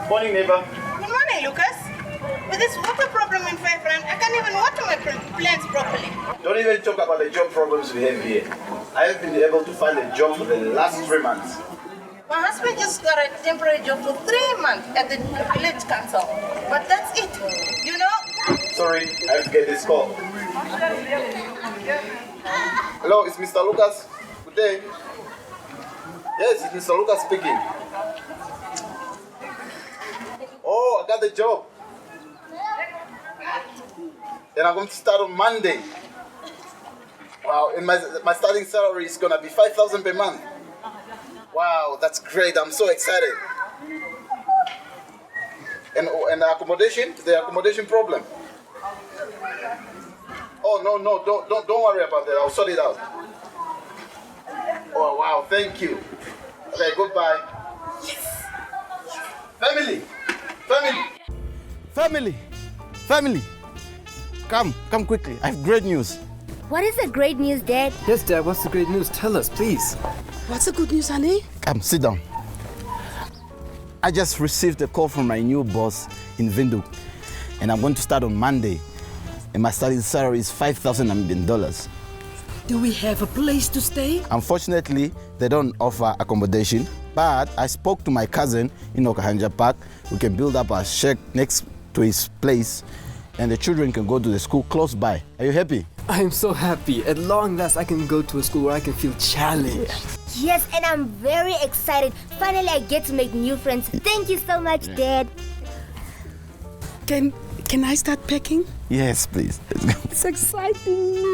Morning, neighbor. Good morning, Lucas. With this water problem in Fairfront, I can't even water my plants properly. Don't even talk about the job problems we have here. I have been able to find a job for the last 3 months. My husband just got a temporary job for 3 months at the village council. But that's it. You know? Sorry, I have to get this call. Hello, it's Mr. Lucas. Good day. Yes, it's Mr. Lucas speaking. Oh, I got the job. And I'm going to start on Monday. Wow, and my starting salary is going to be 5,000 per month. Wow, that's great. I'm so excited. And the accommodation problem. Oh, no, don't worry about that. I'll sort it out. Oh, wow, thank you. Okay, goodbye. Yes. Family. Come quickly. I have great news. What is the great news, Dad? Yes, Dad, what's the great news? Tell us, please. What's the good news, honey? Come, sit down. I just received a call from my new boss in Windhoek, and I'm going to start on Monday. And my starting salary is $5,000. Do we have a place to stay? Unfortunately, they don't offer accommodation, but I spoke to my cousin in Okahanja Park. We can build up a shack next to his place, and the children can go to the school close by. Are you happy? I am so happy. At long last, I can go to a school where I can feel challenged. Yes, and I'm very excited. Finally, I get to make new friends. Thank you so much, Dad. Can I start packing? Yes, please. Let's go. It's exciting.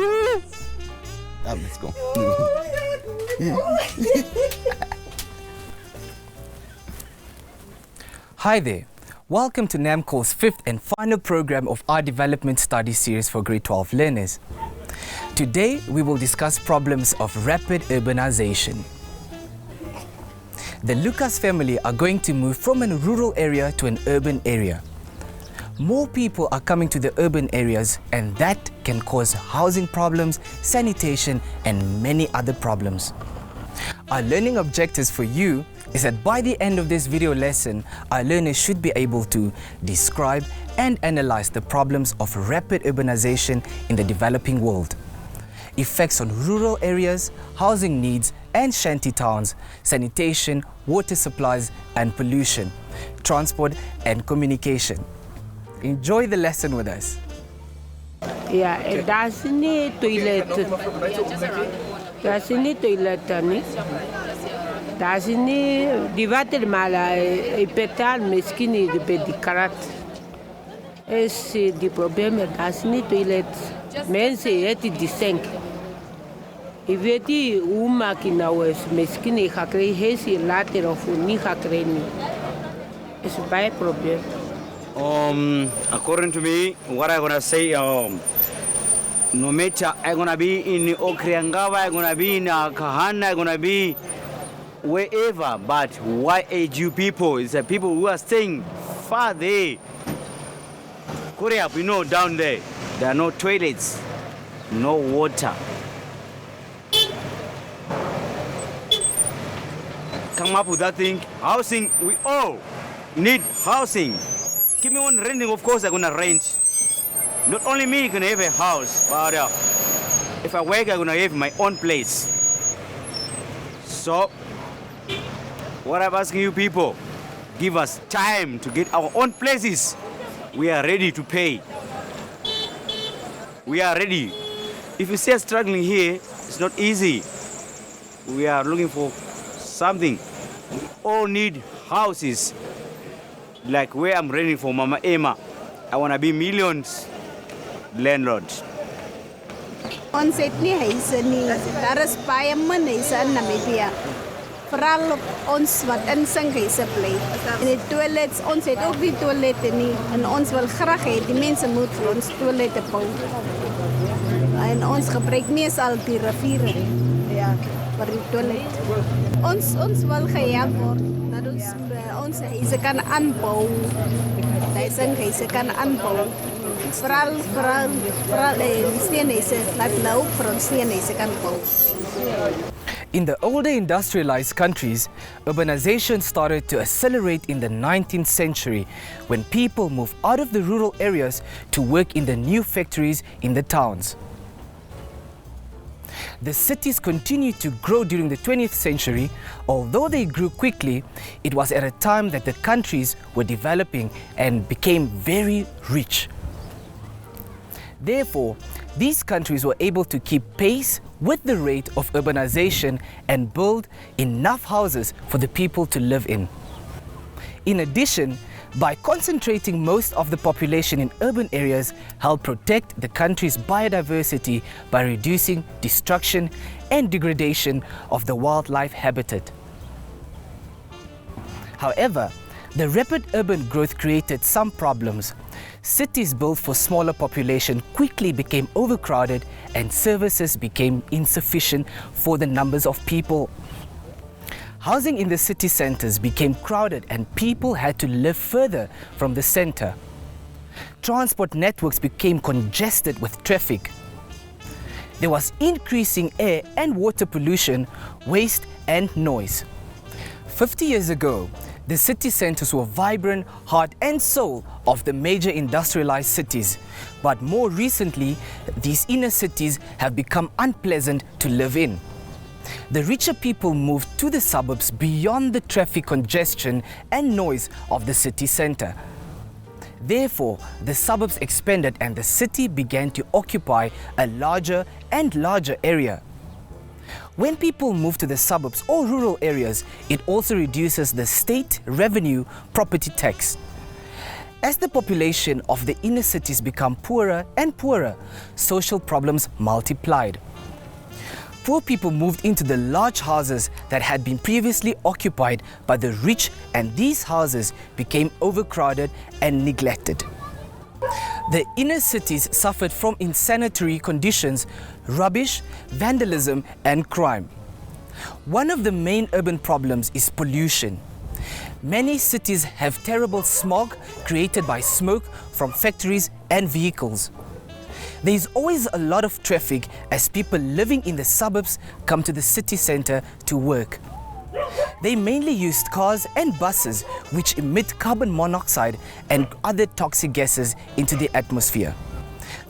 Let's go. Hi there. Welcome to Namcol's 5th and final program of our development study series for grade 12 learners. Today, we will discuss problems of rapid urbanization. The Lucas family are going to move from a rural area to an urban area. More people are coming to the urban areas, and that can cause housing problems, sanitation, and many other problems. Our learning objectives for you is that by the end of this video lesson, our learners should be able to describe and analyze the problems of rapid urbanization in the developing world, effects on rural areas, housing needs and shanty towns, sanitation, water supplies and pollution, transport and communication. Enjoy the lesson with us. Yeah, that's the toilet. That's the toilet. That's the water mala petal meskini de pedicarat. Es the problem. That's the toilet. Men say it is sink. If it is makina was meskini hakre hesi later of ni hakreni. It's a bad problem. According to me, what I'm gonna say, no matter I'm gonna be in Okriangawa, I'm gonna be in Kahana, I'm gonna be wherever, but YAG people is the people who are staying far there. Korea, we know down there are no toilets, no water. Come up with that thing. Housing, we all need housing. Give me one renting, of course I'm gonna rent. Not only me gonna have a house, but if I work I'm gonna have my own place. So, what I'm asking you people, give us time to get our own places. We are ready to pay. We are ready. If you say struggling here, it's not easy. We are looking for something. We all need houses. Like where I'm renting for Mama Emma, I want to be millions landlord. Ons het nie huise nie. Daar is baie min huise in Namibia. Veral ons wat in sinkhuise bly. En die toilets, ons het ook nie toilette nie. En ons wil graag hê die mense moet vir ons toilette bou. En ons gebruik meestal die riviere. Ja, vir die toilet. Ons wil gehelp word. Dat ons huise kan aanbou. Die sinkhuise kan aanbou. Vooral steenhuise, laat nou vir ons steenhuise kan bou. In the older industrialized countries, urbanization started to accelerate in the 19th century when people moved out of the rural areas to work in the new factories in the towns. The cities continued to grow during the 20th century. Although they grew quickly, it was at a time that the countries were developing and became very rich. Therefore, these countries were able to keep pace with the rate of urbanization and build enough houses for the people to live in. In addition, by concentrating most of the population in urban areas, helped protect the country's biodiversity by reducing destruction and degradation of the wildlife habitat. However, the rapid urban growth created some problems. Cities built for smaller population quickly became overcrowded and services became insufficient for the numbers of people. Housing in the city centers became crowded and people had to live further from the center. Transport networks became congested with traffic. There was increasing air and water pollution, waste and noise. 50 years ago, the city centers were vibrant, heart and soul of the major industrialized cities. But more recently, these inner cities have become unpleasant to live in. The richer people moved to the suburbs beyond the traffic congestion and noise of the city center. Therefore, the suburbs expanded and the city began to occupy a larger and larger area. When people move to the suburbs or rural areas, it also reduces the state revenue property tax. As the population of the inner cities become poorer and poorer, social problems multiplied. Poor people moved into the large houses that had been previously occupied by the rich, and these houses became overcrowded and neglected. The inner cities suffered from insanitary conditions, rubbish, vandalism and crime. One of the main urban problems is pollution. Many cities have terrible smog created by smoke from factories and vehicles. There is always a lot of traffic as people living in the suburbs come to the city center to work. They mainly use cars and buses which emit carbon monoxide and other toxic gases into the atmosphere.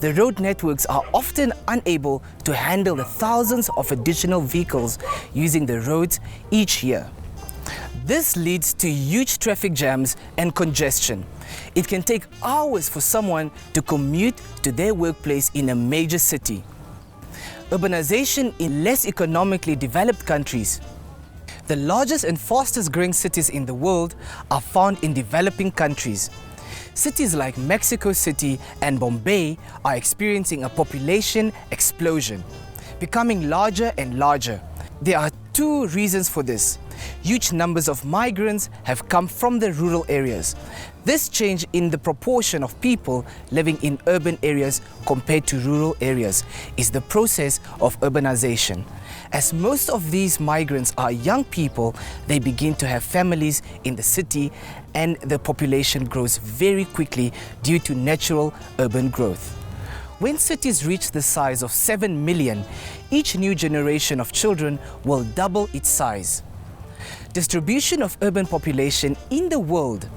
The road networks are often unable to handle the thousands of additional vehicles using the roads each year. This leads to huge traffic jams and congestion. It can take hours for someone to commute to their workplace in a major city. Urbanization in less economically developed countries. The largest and fastest growing cities in the world are found in developing countries. Cities like Mexico City and Bombay are experiencing a population explosion, becoming larger and larger. There are two reasons for this. Huge numbers of migrants have come from the rural areas. This change in the proportion of people living in urban areas compared to rural areas is the process of urbanization. As most of these migrants are young people, they begin to have families in the city and the population grows very quickly due to natural urban growth. When cities reach the size of 7 million, each new generation of children will double its size. Distribution of urban population in the world.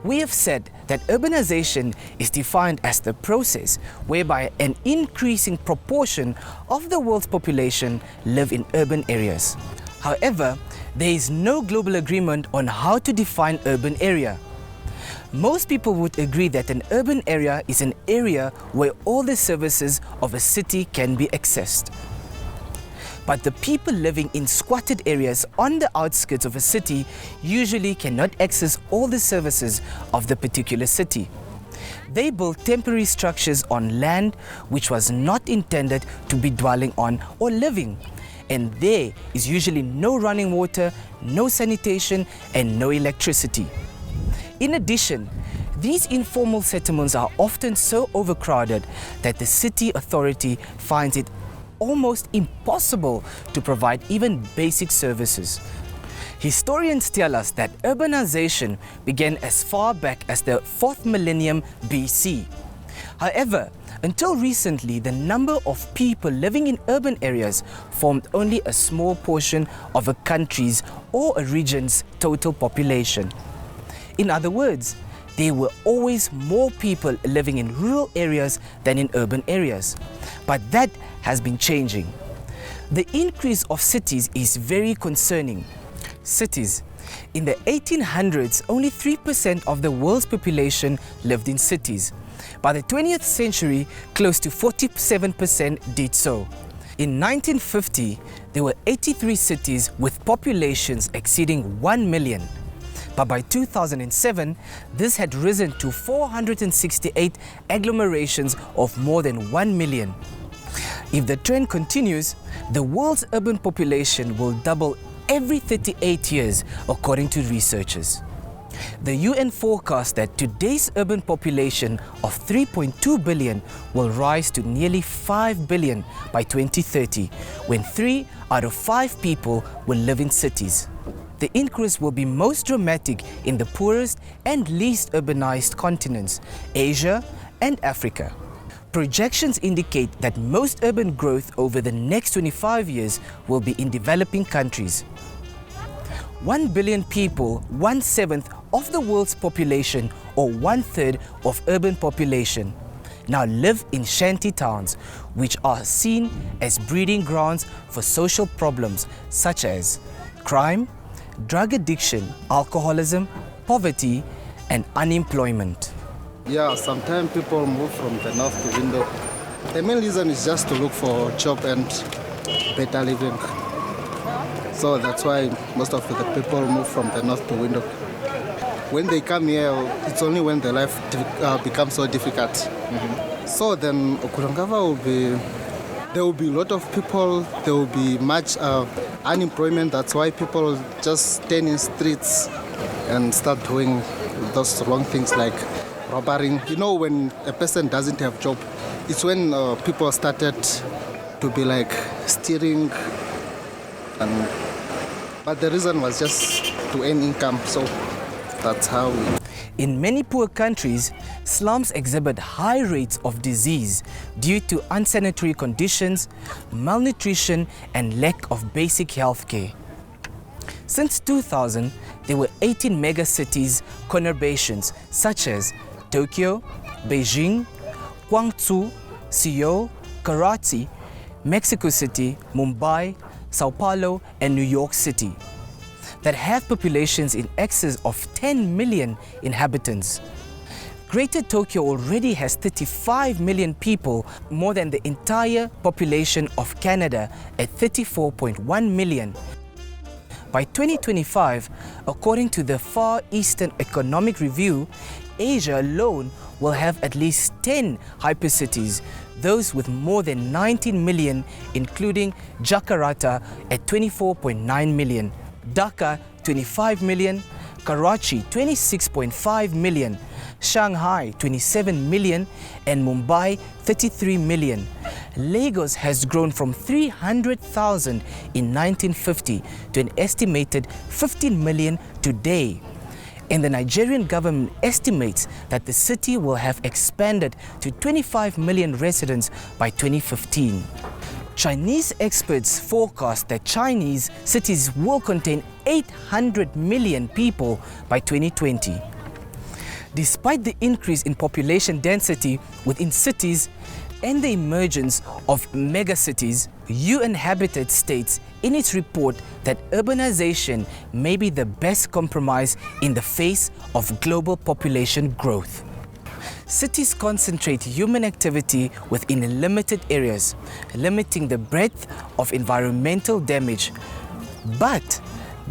We have said that urbanization is defined as the process whereby an increasing proportion of the world's population live in urban areas. However, there is no global agreement on how to define urban area. Most people would agree that an urban area is an area where all the services of a city can be accessed. But the people living in squatted areas on the outskirts of a city usually cannot access all the services of the particular city. They build temporary structures on land which was not intended to be dwelling on or living. And there is usually no running water, no sanitation, and no electricity. In addition, these informal settlements are often so overcrowded that the city authority finds it almost impossible to provide even basic services. Historians tell us that urbanization began as far back as the 4th millennium BC. However, Until recently, the number of people living in urban areas formed only a small portion of a country's or a region's total population. In other words, there were always more people living in rural areas than in urban areas. But that has been changing. The increase of cities is very concerning. Cities. In the 1800s, only 3% of the world's population lived in cities. By the 20th century, close to 47% did so. In 1950, there were 83 cities with populations exceeding 1 million. But by 2007, this had risen to 468 agglomerations of more than 1 million. If the trend continues, the world's urban population will double every 38 years, according to researchers. The UN forecasts that today's urban population of 3.2 billion will rise to nearly 5 billion by 2030, when 3 out of 5 people will live in cities. The increase will be most dramatic in the poorest and least urbanized continents, Asia and Africa. Projections indicate that most urban growth over the next 25 years will be in developing countries. 1 billion people, 1/7 of the world's population, or 1/3 of urban population, now live in shanty towns, which are seen as breeding grounds for social problems such as crime, drug addiction, alcoholism, poverty, and unemployment. Yeah, sometimes people move from the north to window. The main reason is just to look for a job and better living. So that's why most of the people move from the north to window. When they come here, it's only when their life becomes so difficult. So then there will be a lot of people, there will be much unemployment. That's why people just stay in streets and start doing those wrong things like robbing. You know, when a person doesn't have job, it's when people started to be like stealing. But the reason was just to earn income, so that's how. In many poor countries, slums exhibit high rates of disease due to unsanitary conditions, malnutrition, and lack of basic health care. Since 2000, there were 18 megacities conurbations such as Tokyo, Beijing, Guangzhou, Seoul, Karachi, Mexico City, Mumbai, Sao Paulo, and New York City that have populations in excess of 10 million inhabitants. Greater Tokyo already has 35 million people, more than the entire population of Canada at 34.1 million. By 2025, according to the Far Eastern Economic Review, Asia alone will have at least 10 hypercities, those with more than 19 million, including Jakarta at 24.9 million, Dhaka 25 million, Karachi 26.5 million, Shanghai 27 million, and Mumbai 33 million. Lagos has grown from 300,000 in 1950 to an estimated 15 million today. And the Nigerian government estimates that the city will have expanded to 25 million residents by 2015. Chinese experts forecast that Chinese cities will contain 800 million people by 2020. Despite the increase in population density within cities and the emergence of megacities, UN Habitat states in its report that urbanization may be the best compromise in the face of global population growth. Cities concentrate human activity within limited areas, limiting the breadth of environmental damage. But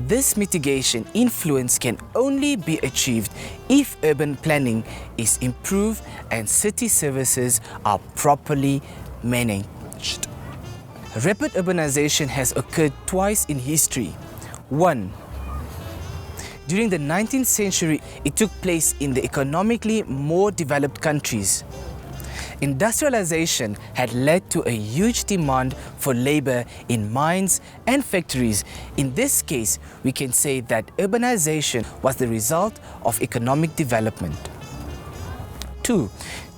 this mitigation influence can only be achieved if urban planning is improved and city services are properly managed. Rapid urbanization has occurred twice in history. One, during the 19th century, it took place in the economically more developed countries. Industrialization had led to a huge demand for labor in mines and factories. In this case, we can say that urbanization was the result of economic development. Two,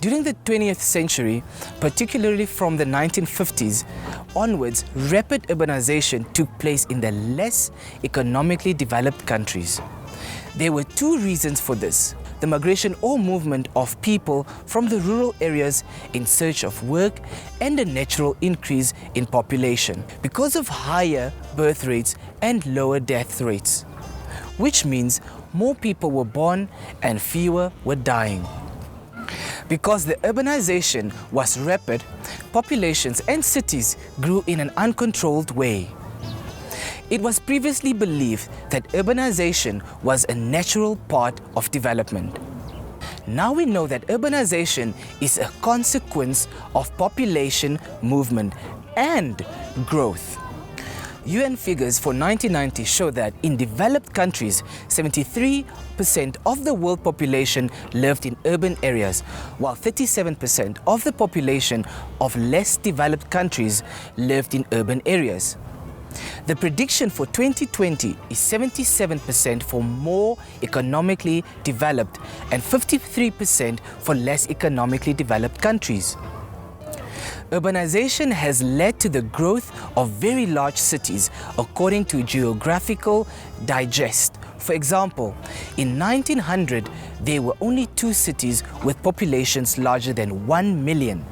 During the 20th century, particularly from the 1950s onwards, rapid urbanization took place in the less economically developed countries. There were two reasons for this: the migration or movement of people from the rural areas in search of work and a natural increase in population because of higher birth rates and lower death rates, which means more people were born and fewer were dying. Because the urbanization was rapid, populations and cities grew in an uncontrolled way. It was previously believed that urbanization was a natural part of development. Now we know that urbanization is a consequence of population movement and growth. UN figures for 1990 show that in developed countries, 73% of the world population lived in urban areas, while 37% of the population of less developed countries lived in urban areas. The prediction for 2020 is 77% for more economically developed and 53% for less economically developed countries. Urbanization has led to the growth of very large cities, according to Geographical Digest. For example, in 1900, there were only 2 cities with populations larger than 1 million.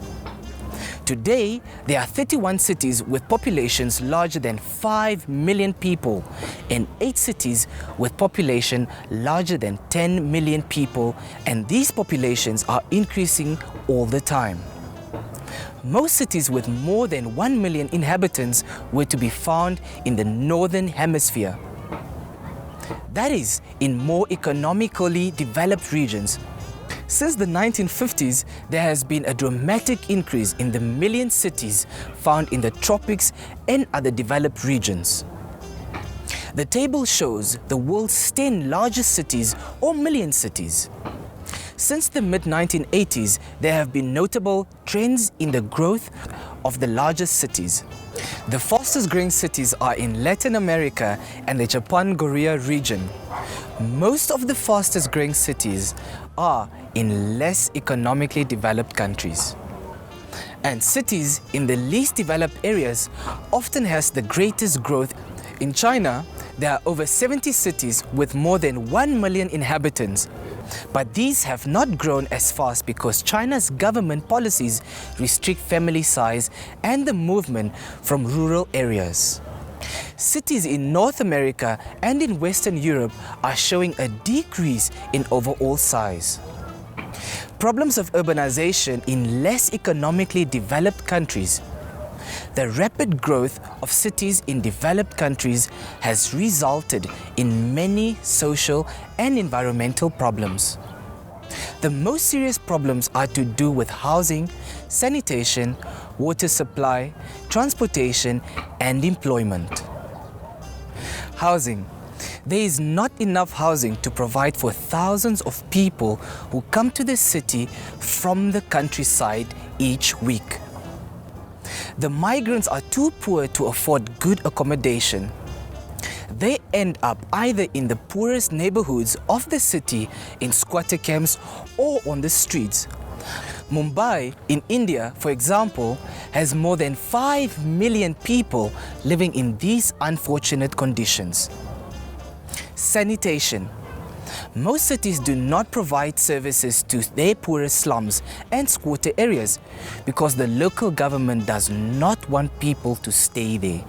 Today, there are 31 cities with populations larger than 5 million people and 8 cities with population larger than 10 million people, and these populations are increasing all the time. Most cities with more than 1 million inhabitants were to be found in the Northern Hemisphere. That is, in more economically developed regions. Since the 1950s, there has been a dramatic increase in the million cities found in the tropics and other developed regions. The table shows the world's 10 largest cities or million cities. Since the mid-1980s, there have been notable trends in the growth of the largest cities. The fastest growing cities are in Latin America and the Japan-Korea region. Most of the fastest growing cities are in less economically developed countries. And cities in the least developed areas often has the greatest growth. In China, there are over 70 cities with more than 1 million inhabitants. But these have not grown as fast because China's government policies restrict family size and the movement from rural areas. Cities in North America and in Western Europe are showing a decrease in overall size. Problems of urbanization in less economically developed countries. The rapid growth of cities in developed countries has resulted in many social and environmental problems. The most serious problems are to do with housing, sanitation, water supply, transportation, and employment. Housing. There is not enough housing to provide for thousands of people who come to the city from the countryside each week. The migrants are too poor to afford good accommodation. They end up either in the poorest neighborhoods of the city, in squatter camps, or on the streets. Mumbai in India, for example, has more than 5 million people living in these unfortunate conditions. Sanitation. Most cities do not provide services to their poorest slums and squatter areas because the local government does not want people to stay there.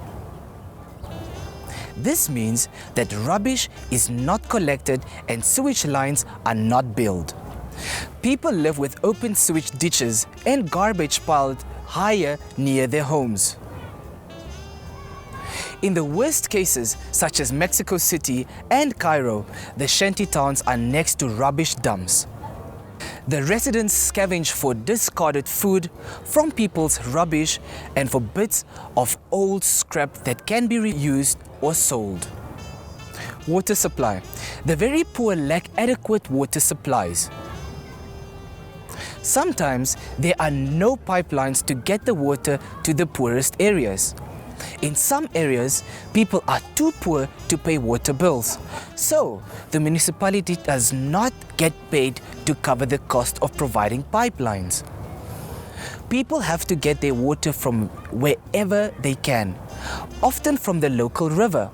This means that rubbish is not collected and sewage lines are not built. People live with open sewage ditches and garbage piled higher near their homes. In the worst cases, such as Mexico City and Cairo, the shanty towns are next to rubbish dumps. The residents scavenge for discarded food, from people's rubbish, and for bits of old scrap that can be reused or sold. Water supply. The very poor lack adequate water supplies. Sometimes there are no pipelines to get the water to the poorest areas. In some areas, people are too poor to pay water bills, so the municipality does not get paid to cover the cost of providing pipelines. People have to get their water from wherever they can, often from the local river.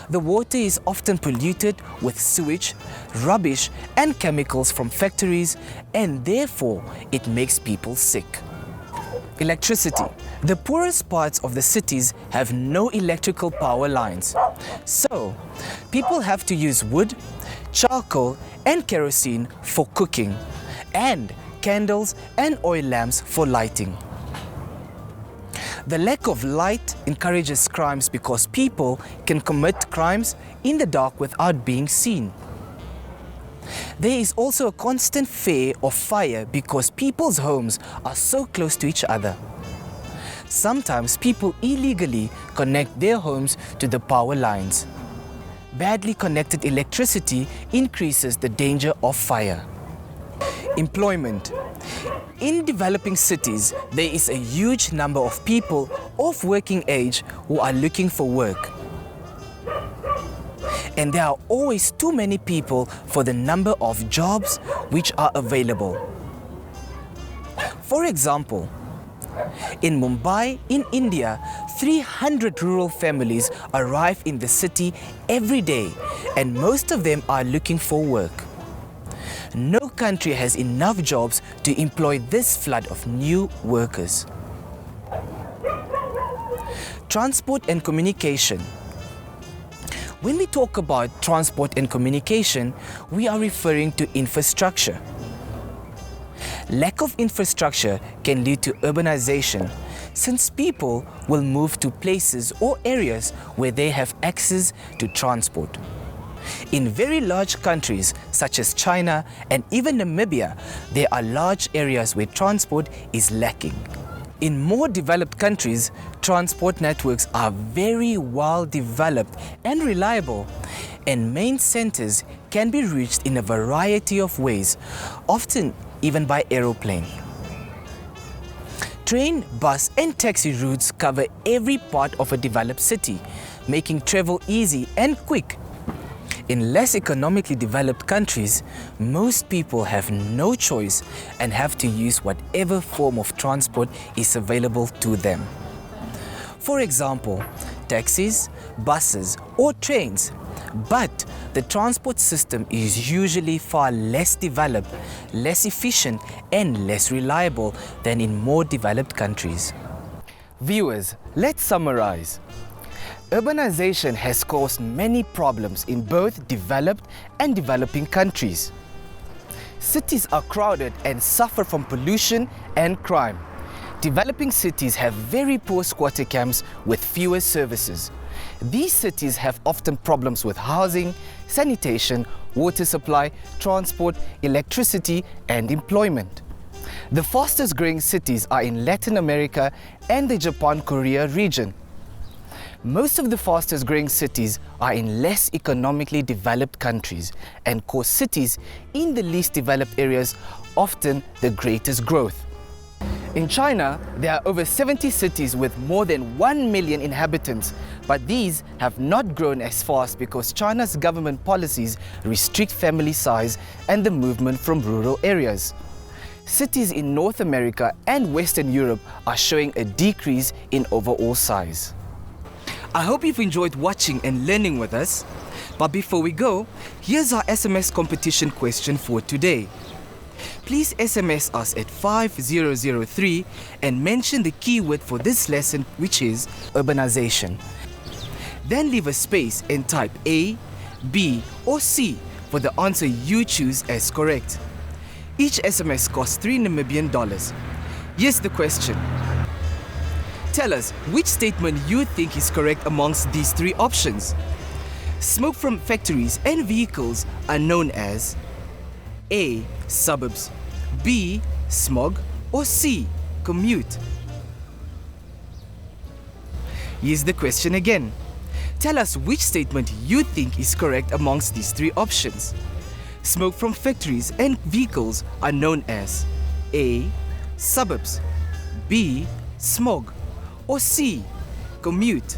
The water is often polluted with sewage, rubbish and chemicals from factories, and therefore it makes people sick. Electricity. The poorest parts of the cities have no electrical power lines, so people have to use wood, charcoal and kerosene for cooking, and candles and oil lamps for lighting. The lack of light encourages crimes because people can commit crimes in the dark without being seen. There is also a constant fear of fire because people's homes are so close to each other. Sometimes people illegally connect their homes to the power lines. Badly connected electricity increases the danger of fire. Employment. In developing cities, there is a huge number of people of working age who are looking for work. And there are always too many people for the number of jobs which are available. For example, in Mumbai, in India, 300 rural families arrive in the city every day, and most of them are looking for work. No country has enough jobs to employ this flood of new workers. Transport and communication. When we talk about transport and communication, we are referring to infrastructure. Lack of infrastructure can lead to urbanization, since people will move to places or areas where they have access to transport. In very large countries such as China and even Namibia, there are large areas where transport is lacking. In more developed countries, transport networks are very well developed and reliable, and main centers can be reached in a variety of ways, often even by aeroplane. Train, bus and taxi routes cover every part of a developed city, making travel easy and quick. In less economically developed countries, most people have no choice and have to use whatever form of transport is available to them. For example, taxis, buses or trains. But the transport system is usually far less developed, less efficient and less reliable than in more developed countries. Viewers, let's summarize. Urbanization has caused many problems in both developed and developing countries. Cities are crowded and suffer from pollution and crime. Developing cities have very poor squatter camps with fewer services. These cities have often problems with housing, sanitation, water supply, transport, electricity and employment. The fastest growing cities are in Latin America and the Japan-Korea region. Most of the fastest growing cities are in less economically developed countries, and core cities in the least developed areas often the greatest growth. In China, there are over 70 cities with more than 1 million inhabitants, but these have not grown as fast because China's government policies restrict family size and the movement from rural areas. Cities in North America and Western Europe are showing a decrease in overall size. I hope you've enjoyed watching and learning with us. But before we go, here's our SMS competition question for today. Please SMS us at 5003 and mention the keyword for this lesson, which is urbanization. Then leave a space and type A, B or C for the answer you choose as correct. Each SMS costs 3 Namibian dollars. Here's the question. Tell us which statement you think is correct amongst these three options. Smoke from factories and vehicles are known as A. Suburbs, B. Smog or C. Commute. Here's the question again. Tell us which statement you think is correct amongst these three options. Smoke from factories and vehicles are known as A. Suburbs, B. Smog or C. commute.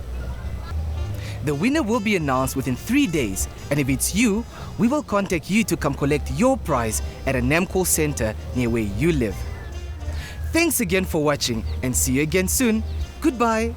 The winner will be announced within 3 days, and if it's you, we will contact you to come collect your prize at a Namcol center near where you live. Thanks again for watching and see you again soon. Goodbye.